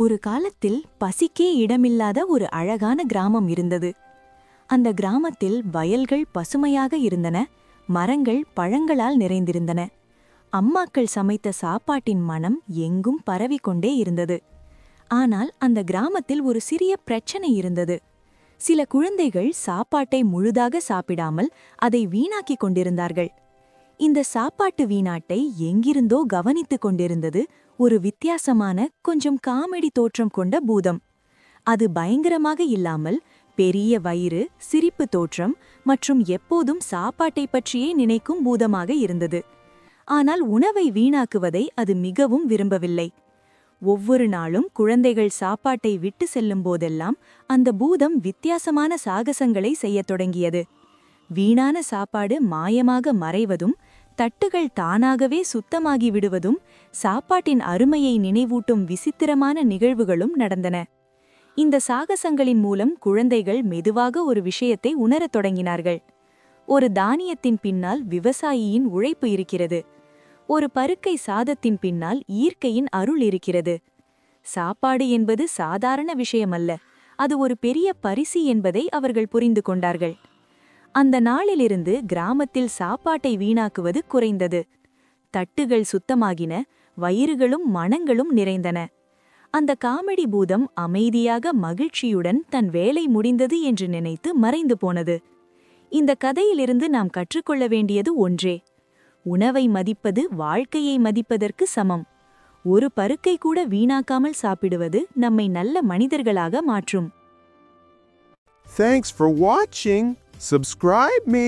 ஒரு காலத்தில் பசிக்கே இடமில்லாத ஒரு அழகான கிராமம் இருந்தது. அந்த கிராமத்தில் வயல்கள் பசுமையாக இருந்தன, மரங்கள் பழங்களால் நிறைந்திருந்தன. அம்மாக்கள் சமைத்த சாப்பாட்டின் மனம் எங்கும் பரவிக்கொண்டே இருந்தது. ஆனால் அந்த கிராமத்தில் ஒரு சிறிய பிரச்சனை இருந்தது. சில குழந்தைகள் சாப்பாட்டை முழுதாக சாப்பிடாமல் அதை வீணாக்கிக் கொண்டிருந்தார்கள். இந்த சாப்பாட்டு வீணாட்டை எங்கிருந்தோ கவனித்துக் கொண்டிருந்தது ஒரு வித்தியாசமான, கொஞ்சம் காமெடி தோற்றம் கொண்ட பூதம். அது பயங்கரமாக இல்லாமல் பெரிய வயிறு, சிரிப்பு தோற்றம் மற்றும் எப்போதும் சாப்பாட்டை பற்றியே நினைக்கும் பூதமாக இருந்தது. ஆனால் உணவை வீணாக்குவதை அது மிகவும் விரும்பவில்லை. ஒவ்வொரு நாளும் குழந்தைகள் சாப்பாட்டை விட்டு செல்லும் போதெல்லாம் அந்த பூதம் வித்தியாசமான சாகசங்களை செய்யத் தொடங்கியது. வீணான சாப்பாடு மாயமாக மறைவதும், தட்டுகள் தானாகவே சுத்தமாகி விடுவதும், சாப்பாட்டின் அருமையை நினைவூட்டும் விசித்திரமான நிகழ்வுகளும் நடந்தன. இந்த சாகசங்களின் மூலம் குழந்தைகள் மெதுவாக ஒரு விஷயத்தை உணரத் தொடங்கினார்கள். ஒரு தானியத்தின் பின்னால் விவசாயியின் உழைப்பு இருக்கிறது. ஒரு பருக்கை சாதத்தின் பின்னால் இயற்கையின் அருள் இருக்கிறது. சாப்பாடு என்பது சாதாரண விஷயமல்ல, அது ஒரு பெரிய பரிசு என்பதை அவர்கள் புரிந்து கொண்டார்கள். அந்த நாளிலிருந்து கிராமத்தில் சாப்பாட்டை வீணாக்குவது குறைந்தது. தட்டுகள் சுத்தமாகின, வயிறுகளும் மனங்களும் நிறைந்தன. அந்த காமெடி பூதம் அமைதியாக மகிழ்ச்சியுடன் தன் வேலை முடிந்தது என்று நினைத்து மறைந்து போனது. இந்த கதையிலிருந்து நாம் கற்றுக்கொள்ள வேண்டியது ஒன்றே: உணவை மதிப்பது வாழ்க்கையை மதிப்பதற்கு சமம். ஒரு பருக்கை கூட வீணாக்காமல் சாப்பிடுவது நம்மை நல்ல மனிதர்களாக மாற்றும். Thanks for watching. Subscribe me.